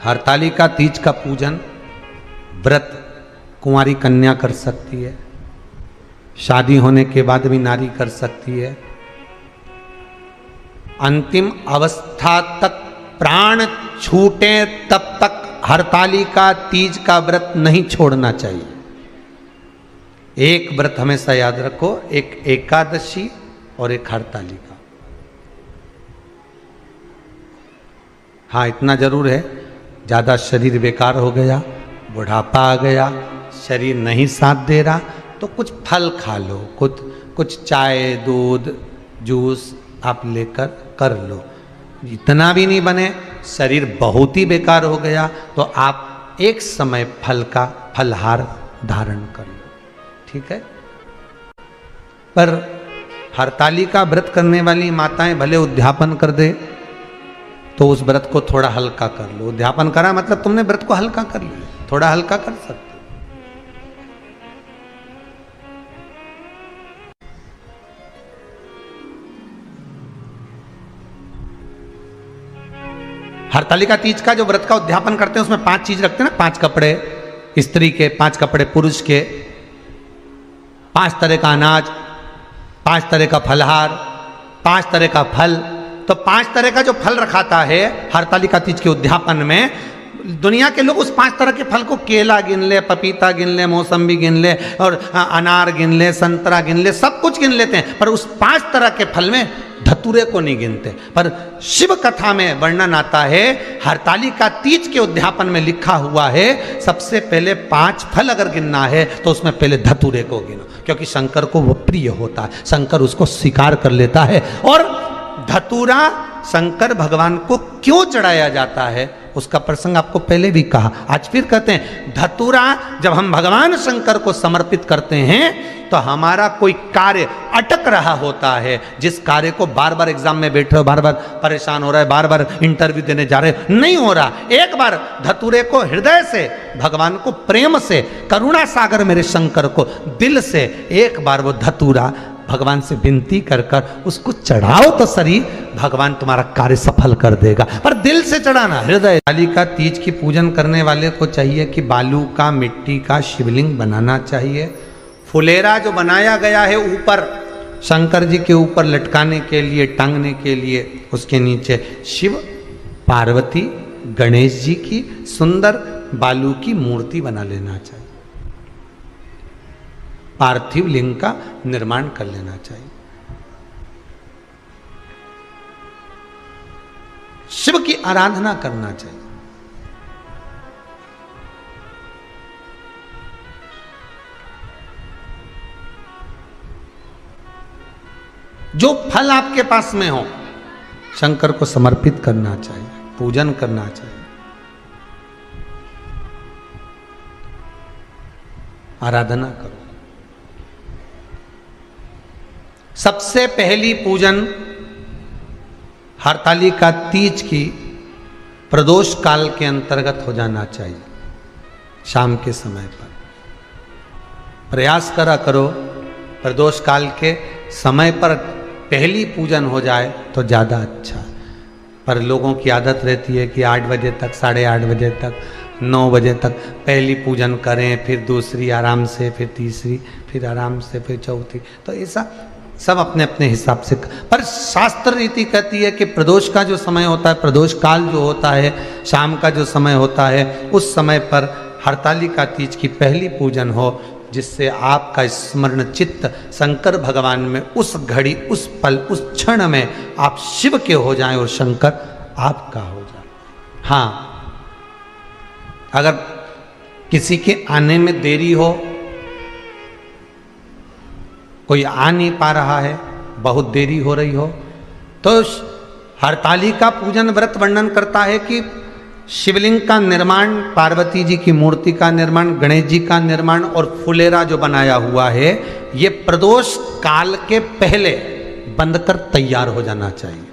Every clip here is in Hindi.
हरतालिका तीज का पूजन व्रत कुंवारी कन्या कर सकती है, शादी होने के बाद भी नारी कर सकती है। अंतिम अवस्था तक प्राण छूटे तब तक हरतालिका तीज का व्रत नहीं छोड़ना चाहिए। एक व्रत हमेशा याद रखो, एक एकादशी और एक हरतालिका। हाँ, इतना जरूर है, ज़्यादा शरीर बेकार हो गया, बुढ़ापा आ गया, शरीर नहीं साथ दे रहा, तो कुछ फल खा लो, कुछ चाय दूध जूस आप लेकर कर लो। इतना भी नहीं बने, शरीर बहुत ही बेकार हो गया, तो आप एक समय फल का फलहार धारण कर लो, ठीक है। पर हरतालिका व्रत करने वाली माताएं भले उद्यापन कर दे, तो उस व्रत को थोड़ा हल्का कर लो। उद्यापन करा मतलब तुमने व्रत को हल्का कर लिया, थोड़ा हल्का कर सकते हो। हरतालिका तीज का जो व्रत का उद्यापन करते हैं उसमें 5 चीज रखते हैं ना, 5 कपड़े स्त्री के, 5 कपड़े पुरुष के, 5 तरह का अनाज, 5 तरह का फलहार, 5 तरह का फल। तो 5 तरह का जो फल रखाता है हरतालिका तीज के उद्यापन में, दुनिया के लोग उस 5 तरह के फल को केला गिन ले, पपीता गिन ले, मौसम्बी गिन ले, और अनार गिन ले, संतरा गिन ले, सब कुछ गिन लेते हैं, पर उस 5 तरह के फल में धतूरे को नहीं गिनते। पर शिव कथा में वर्णन आता है, हरतालिका तीज के उद्यापन में लिखा हुआ है, सबसे पहले 5 फल अगर गिनना है तो उसमें पहले धतूरे को गिनो, क्योंकि शंकर को वो प्रिय होता है, शंकर उसको स्वीकार कर लेता है। और धतूरा शंकर भगवान को क्यों चढ़ाया जाता है उसका प्रसंग आपको पहले भी कहा, आज फिर कहते हैं। धतूरा जब हम भगवान शंकर को समर्पित करते हैं तो हमारा कोई कार्य अटक रहा होता है, जिस कार्य को बार बार एग्जाम में बैठे हो, बार बार परेशान हो रहा है, बार बार इंटरव्यू देने जा रहे हो, नहीं हो रहा, एक बार धतूरे को हृदय से, भगवान को प्रेम से, करुणा सागर मेरे शंकर को दिल से एक बार वो धतूरा भगवान से विनती कर कर उसको चढ़ाओ तो सही, भगवान तुम्हारा कार्य सफल कर देगा। पर दिल से चढ़ाना, हृदय। हरतालिका तीज की पूजन करने वाले को चाहिए कि बालू का, मिट्टी का शिवलिंग बनाना चाहिए। फुलेरा जो बनाया गया है ऊपर शंकर जी के ऊपर लटकाने के लिए, टांगने के लिए, उसके नीचे शिव पार्वती गणेश जी की सुंदर बालू की मूर्ति बना लेना चाहिए, पार्थिव लिंग का निर्माण कर लेना चाहिए। शिव की आराधना करना चाहिए। जो फल आपके पास में हो शंकर को समर्पित करना चाहिए, पूजन करना चाहिए, आराधना करो। सबसे पहली पूजन हरतालिका तीज की प्रदोष काल के अंतर्गत हो जाना चाहिए, शाम के समय पर। प्रयास करो प्रदोष काल के समय पर पहली पूजन हो जाए तो ज़्यादा अच्छा। पर लोगों की आदत रहती है कि 8 बजे तक, 8:30 बजे तक, 9 बजे तक पहली पूजन करें, फिर दूसरी आराम से, फिर तीसरी, फिर आराम से, फिर चौथी। तो ऐसा सब अपने अपने हिसाब से। पर शास्त्र रीति कहती है कि प्रदोष का जो समय होता है, प्रदोष काल जो होता है, शाम का जो समय होता है, उस समय पर हरतालिका तीज की पहली पूजन हो, जिससे आपका स्मरण चित्त शंकर भगवान में उस घड़ी, उस पल, उस क्षण में आप शिव के हो जाएं और शंकर आपका हो जाए। हाँ, अगर किसी के आने में देरी हो, कोई आ नहीं पा रहा है, बहुत देरी हो रही हो, तो हरतालिका पूजन व्रत वर्णन करता है कि शिवलिंग का निर्माण, पार्वती जी की मूर्ति का निर्माण, गणेश जी का निर्माण और फुलेरा जो बनाया हुआ है, ये प्रदोष काल के पहले बंधकर तैयार हो जाना चाहिए।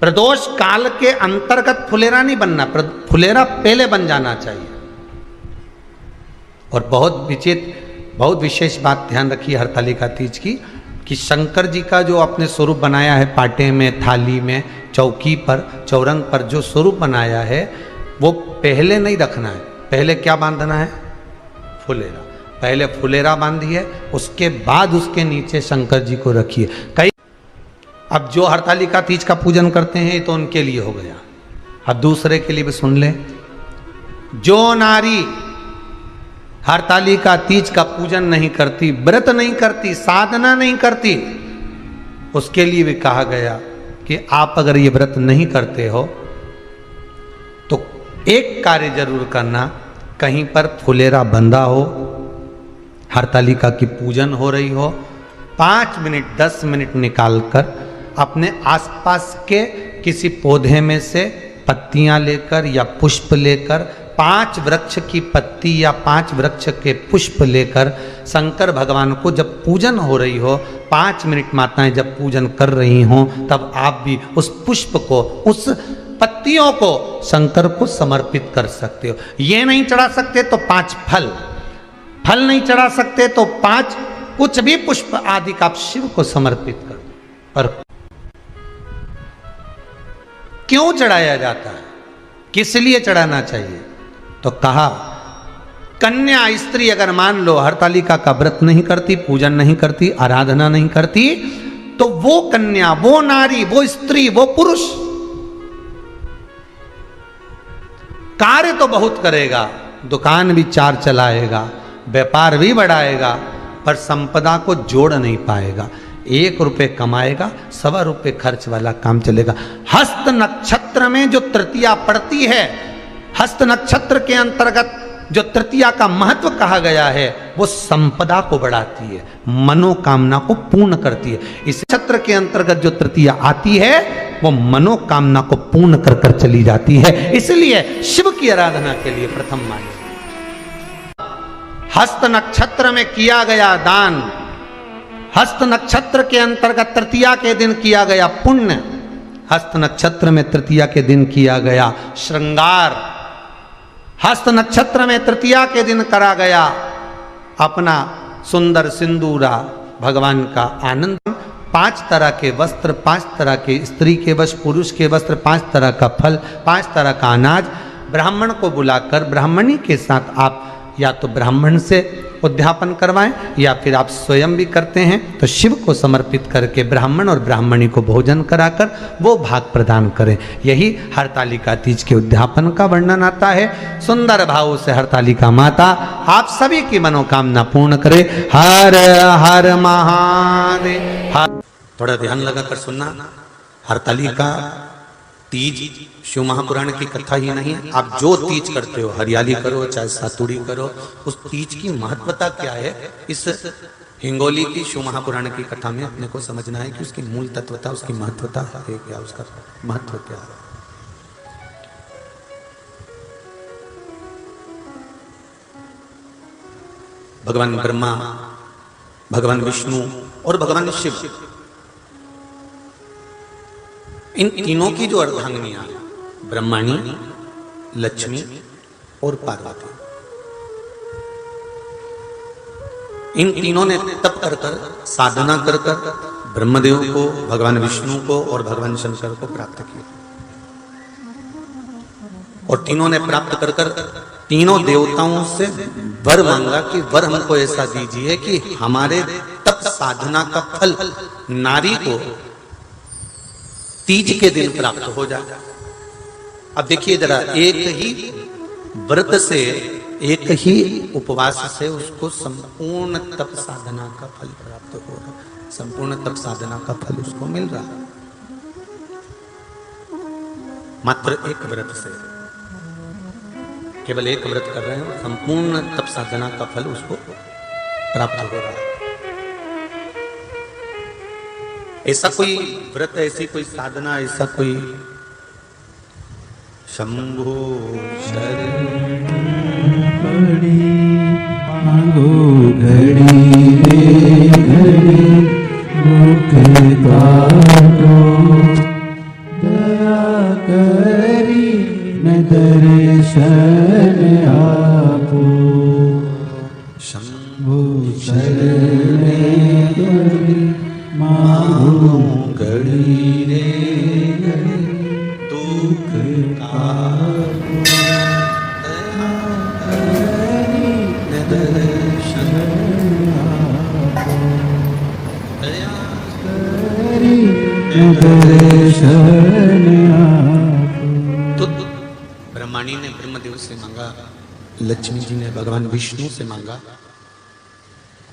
प्रदोष काल के अंतर्गत फुलेरा नहीं बनना, फुलेरा पहले बन जाना चाहिए। और बहुत विशेष बात ध्यान रखिए हरतालिका तीज की, कि शंकर जी का जो अपने स्वरूप बनाया है, पाटे में, थाली में, चौकी पर, चौरंग पर जो स्वरूप बनाया है, वो पहले नहीं रखना है, पहले क्या बांधना है? फुलेरा। पहले फुलेरा बांधिए, उसके बाद उसके नीचे शंकर जी को रखिए। कई अब जो हरतालिका तीज का पूजन करते हैं ये तो उनके लिए हो गया, अब दूसरे के लिए भी सुन ले। जो नारी हरतालिका तीज का पूजन नहीं करती, व्रत नहीं करती, साधना नहीं करती, उसके लिए भी कहा गया कि आप अगर ये व्रत नहीं करते हो तो एक कार्य जरूर करना, कहीं पर फुलेरा बंधा हो, हरतालिका की पूजन हो रही हो, 5 मिनट 10 मिनट निकालकर अपने आसपास के किसी पौधे में से पत्तियां लेकर या पुष्प लेकर, 5 वृक्ष की पत्ती या 5 वृक्ष के पुष्प लेकर शंकर भगवान को जब पूजन हो रही हो, 5 मिनट माताएं जब पूजन कर रही हों, तब आप भी उस पुष्प को, उस पत्तियों को शंकर को समर्पित कर सकते हो। ये नहीं चढ़ा सकते तो 5 फल नहीं चढ़ा सकते तो 5 कुछ भी पुष्प आदि का आप शिव को समर्पित कर दो। पर क्यों चढ़ाया जाता है, किस लिए चढ़ाना चाहिए? तो कहा कन्या स्त्री अगर मान लो हरतालिका का व्रत नहीं करती, पूजन नहीं करती, आराधना नहीं करती, तो वो कन्या, वो नारी, वो स्त्री, वो पुरुष कार्य तो बहुत करेगा, दुकान भी 4 चलाएगा, व्यापार भी बढ़ाएगा, पर संपदा को जोड़ नहीं पाएगा। 1 रुपये कमाएगा, 1.25 रुपये खर्च वाला काम चलेगा। हस्त नक्षत्र में जो तृतीया पड़ती है, हस्त नक्षत्र के अंतर्गत जो तृतीया का महत्व कहा गया है, वो संपदा को बढ़ाती है, मनोकामना को पूर्ण करती है। इस नक्षत्र के अंतर्गत जो तृतीया आती है वो मनोकामना को पूर्ण कर कर चली जाती है। इसलिए शिव की आराधना के लिए प्रथम माने। हस्त नक्षत्र में किया गया दान, हस्त नक्षत्र के अंतर्गत तृतीया के दिन किया गया पुण्य, हस्त नक्षत्र में तृतीया के दिन किया गया श्रृंगार, हस्त नक्षत्र में तृतीया के दिन करा गया अपना सुंदर सिंदूरा, भगवान का आनंद, 5 तरह के वस्त्र, 5 तरह के स्त्री के वस्त्र, पुरुष के वस्त्र, 5 तरह का फल, 5 तरह का अनाज, ब्राह्मण को बुलाकर ब्राह्मणी के साथ आप या तो ब्राह्मण से उद्यापन करवाएं या फिर आप स्वयं भी करते हैं तो शिव को समर्पित करके ब्राह्मण और ब्राह्मणी को भोजन कराकर वो भाग प्रदान करें। यही हरतालिका तीज के उद्यापन का वर्णन आता है। सुंदर भाव से हरतालिका माता आप सभी की मनोकामना पूर्ण करे। हर हर महादेव। थोड़ा ध्यान लगाकर सुनना, हरतालिका तीज शिव महापुराण की कथा ही नहीं है। आप जो तीज करते हो, हरियाली करो चाहे सातुड़ी करो, उस तीज की महत्वता क्या है, इस हिंगोली की शिव महापुराण की कथा में अपने को समझना है कि उसकी मूल तत्वता, उसकी महत्वता है क्या, उसका महत्व क्या है। भगवान ब्रह्मा, भगवान विष्णु और भगवान शिव, इन तीनों की जो अर्धांगिनियां, ब्रह्माणी, लक्ष्मी और पार्वती, इन तीनों ने तप कर कर, साधना कर कर ब्रह्मदेव को, भगवान विष्णु को और भगवान शंकर को प्राप्त किया। और तीनों ने प्राप्त कर कर तीनों देवताओं से वर मांगा कि वर हमको ऐसा दीजिए कि हमारे तप साधना का फल नारी को तीज के दिन प्राप्त हो जाए। अब देखिए जरा, एक ही व्रत से, एक ही उपवास से उसको संपूर्ण तप साधना का फल प्राप्त हो रहा है, संपूर्ण तप साधना का फल उसको मिल रहा है। मात्र एक व्रत से, केवल एक व्रत कर रहे हैं, संपूर्ण तप साधना का फल उसको प्राप्त हो रहा है। ऐसा कोई व्रत, ऐसी कोई साधना, ऐसा कोई शंभो शरण पड़ी मांगो घड़ी रे घड़ी मुख काटो, दया करी न दर्शन आपो, शंभो शरण पड़ी मांगो घड़ी रे घड़ी दुख का न दर्शन आपको। तो ब्रह्माणी ने ब्रह्मदेव से मांगा, लक्ष्मी जी ने भगवान विष्णु से मांगा,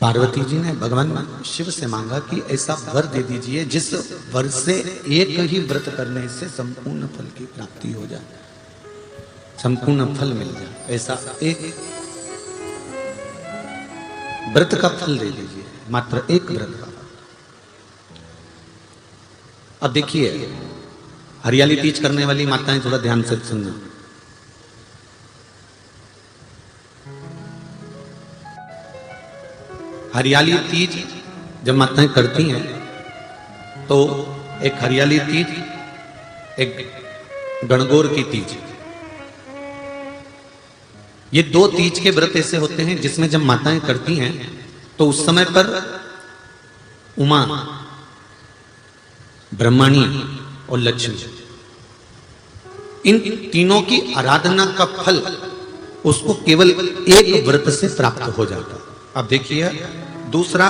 पार्वती जी ने भगवान शिव से मांगा कि ऐसा वर दे दीजिए जिस वर से एक ही व्रत करने से संपूर्ण फल की प्राप्ति हो जाए, संपूर्ण फल मिल जाए। ऐसा एक व्रत का फल दे दीजिए, मात्र एक व्रत का। अब देखिए, हरियाली तीज करने वाली माताएं थोड़ा ध्यान से सुनना। हरियाली तीज जब माताएं करती हैं तो एक हरियाली तीज, एक गणगौर की तीज, ये दो तीज के व्रत ऐसे होते हैं जिसमें जब माताएं करती हैं तो उस समय पर उमा, ब्रह्माणी और लक्ष्मी, इन तीनों की आराधना का फल उसको केवल एक व्रत से प्राप्त हो जाता है। अब देखिए दूसरा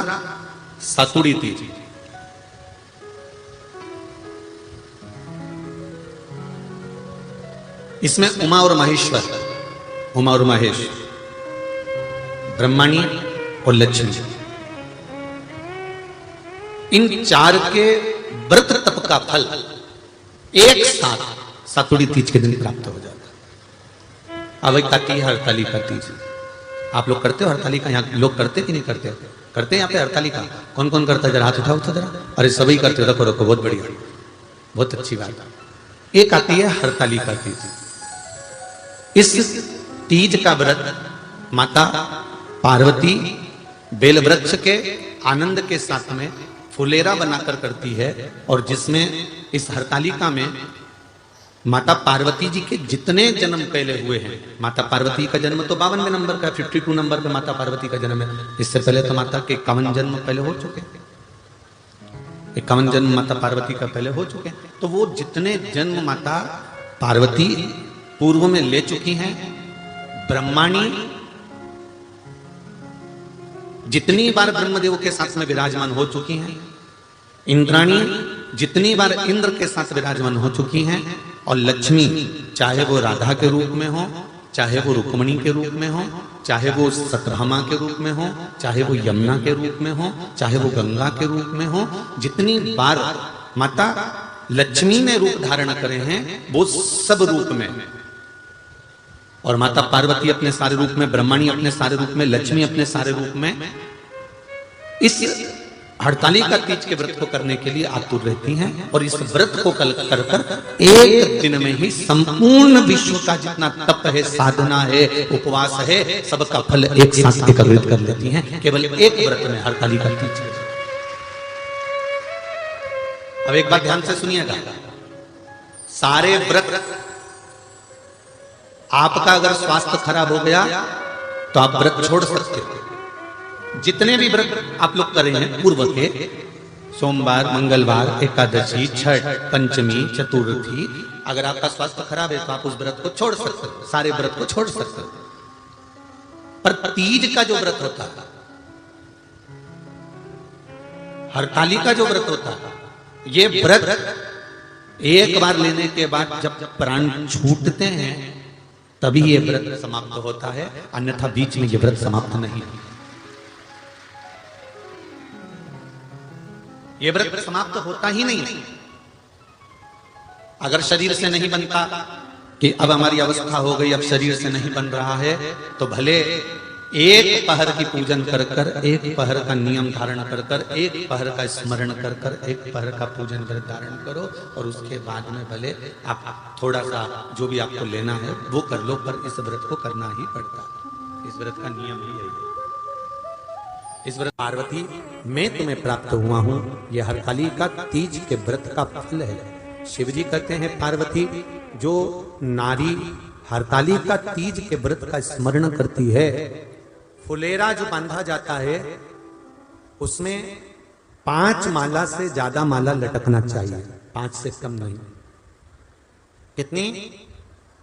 सातुड़ी तीज। इसमें उमा और महेश्वर, उमा और महेश, ब्रह्माणी और लक्ष्मी, इन चार के व्रत तप का फल एक साथ सातुड़ी तीज के दिन प्राप्त हो जाता है। अब एक आती है हरतालिका तीज। आप लोग करते हो हरतालिका? यहाँ लोग करते कि नहीं करते? करते हैं यहाँ पे हरतालिका? कौन कौन करता है? जरा हाथ उठाओ तो जरा। अरे सभी करते हो, रखो रखो, बहुत बढ़िया, बहुत अच्छी बात। एक आती है हरतालिका तीज। इस तीज का व्रत माता पार्वती बेल वृक्ष के आनंद के साथ में फुलेरा बनाकर करती है, और जिसमें इस हरतालिका में माता पार्वती जी के जितने जन्म पहले हुए हैं, माता पार्वती का जन्म तो 52वें नंबर का, 52 नंबर पे माता पार्वती का जन्म है। इससे पहले तो माता के 51 जन्म पहले हो चुके, 51 जन्म माता पार्वती का पहले हो चुके। तो वो जितने जन्म माता पार्वती पूर्व में ले चुकी हैं, ब्रह्माणी जितनी बार ब्रह्मदेव के साथ में विराजमान हो चुकी हैं, इंद्राणी जितनी बार इंद्र के साथ विराजमान हो चुकी हैं, और लक्ष्मी चाहे वो राधा के रूप में हो, चाहे वो रुक्मणी के रूप में हो, चाहे वो सतभामा के रूप में हो, चाहे वो यमुना के रूप में हो, चाहे वो गंगा के रूप में हो, जितनी बार माता लक्ष्मी ने रूप धारण करे हैं वो सब रूप में, और माता पार्वती अपने सारे रूप में, ब्रह्माणी अपने सारे रूप में, लक्ष्मी अपने सारे रूप में इस हरतालिका तीज के व्रत को करने के लिए आतुर रहती हैं। और इस व्रत को कर कर एक दिन में ही संपूर्ण विश्व का जितना तप है, साधना है, उपवास है, सबका फल एक साथ एकत्रित कर लेती हैं केवल एक व्रत में, हरतालिका तीज। अब एक बात ध्यान से सुनिएगा, सारे व्रत, आपका अगर स्वास्थ्य खराब हो गया तो आप व्रत छोड़ सकते हो। जितने भी व्रत आप लोग कर रहे हैं पूर्व के, सोमवार, मंगलवार, एकादशी, छठ, पंचमी, चतुर्थी, अगर आपका स्वास्थ्य खराब है तो आप उस व्रत को छोड़ सकते हो, सारे व्रत को छोड़ सकते हो। पर तीज का जो व्रत होता है, हरतालिका जो व्रत होता है, ये व्रत एक बार लेने के बाद जब प्राण छूटते हैं तभी ये व्रत समाप्त होता है, अन्यथा बीच में ये व्रत समाप्त नहीं। ये व्रत समाप्त होता ही नहीं। अगर शरीर से नहीं बनता कि अब हमारी अवस्था हो गई, अब शरीर से नहीं बन रहा है, तो भले एक पहर की पूजन कर कर, एक पहर का नियम धारण कर कर, एक पहर का स्मरण कर कर, एक पहर का पूजन व्रत धारण करो, और उसके बाद में भले आप थोड़ा सा जो भी आपको लेना है वो कर लो, पर इस व्रत को करना ही पड़ता है। इस व्रत का नियम ही यही है। इस व्रत पार्वती मैं तुम्हें प्राप्त हुआ हूं, यह हरतालिका तीज के व्रत का फल है। शिव जी कहते हैं पार्वती जो नारी हरतालिका तीज के व्रत का स्मरण करती है, फुलेरा जो बांधा जाता है उसमें 5 माला से ज्यादा माला लटकना चाहिए, 5 से कम नहीं। कितनी?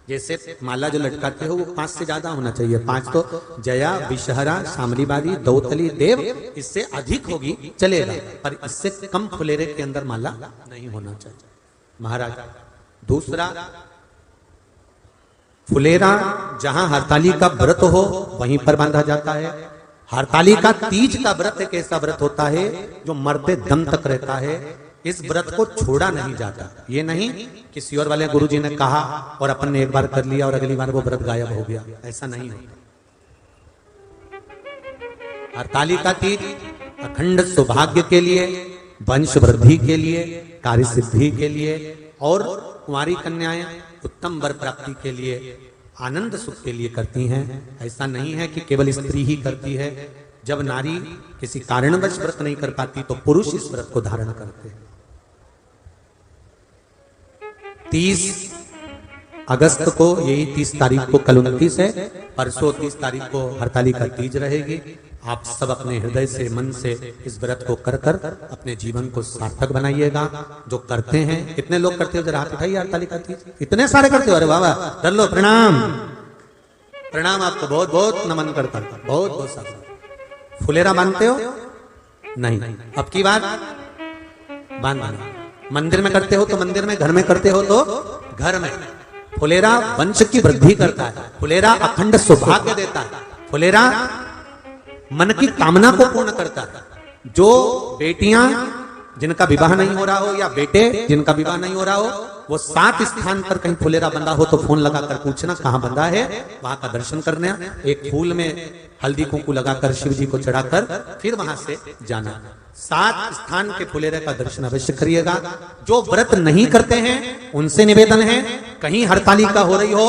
जैसे माला जो लटकाते हो वो 5 से ज्यादा होना चाहिए। 5 तो जया, विषहरा, शामलीबारी, दौतली, देव, इससे अधिक होगी चलेगा, पर इससे कम फुलेरे के अंदर माला नहीं होना चाहिए महाराज। दूसरा, फुलेरा जहां हरताली का व्रत हो वहीं पर बांधा जाता है। हरताली का तीज का व्रत एक ऐसा व्रत होता है जो मरते दम तक रहता है। इस व्रत को छोड़ा नहीं जाता। ये नहीं किसी और वाले गुरुजी ने कहा और अपन ने एक बार कर लिया और अगली बार वो व्रत गायब हो गया, ऐसा नहीं होता। हरताली का तीज अखंड सौभाग्य के लिए, वंश वृद्धि के लिए, कार्य सिद्धि के लिए और कुंवारी कन्याएं उत्तम वर प्राप्ति के लिए, आनंद सुख के लिए करती हैं। ऐसा नहीं है कि केवल स्त्री ही करती है। जब नारी किसी कारणवश व्रत नहीं कर पाती तो पुरुष इस व्रत को धारण करते हैं। 30 अगस्त को, यही 30 तारीख को, कल 29 है, परसों 30 तारीख को हरताली का तीज रहेगी। आप सब अपने हृदय से, मन से इस व्रत को कर कर अपने जीवन को सार्थक बनाइएगा। जो करते हैं, कितने लोग करते हो जरा हाथ उठाइए। हरताली का तीज इतने सारे करते हो, अरे वाह वाह, कर लो, प्रणाम प्रणाम, आपको बहुत बहुत नमन करता हूं, बहुत बहुत सारा। फुलेरा बांधते हो? नहीं, अब की बात बांधना। मंदिर में करते हो तो मंदिर में, घर में करते हो तो घर में। फुलेरा वंश की वृद्धि करता है, फुलेरा अखंड सौभाग्य देता है, फुलेरा मन की कामना को पूर्ण करता है। जो बेटियां जिनका विवाह नहीं हो रहा हो या बेटे जिनका विवाह नहीं हो रहा हो, वो 7 स्थान पर कहीं फुलेरा बंधा हो तो फोन लगाकर पूछना कहां बंधा है, वहां का दर्शन करना। एक फूल में हल्दी कुंकू लगाकर शिव जी को चढ़ाकर फिर वहां से जाना। 7 स्थान के फुलेरे का दर्शन अवश्य करिएगा। जो व्रत नहीं करते हैं उनसे निवेदन है, कहीं हरताली का हो रही हो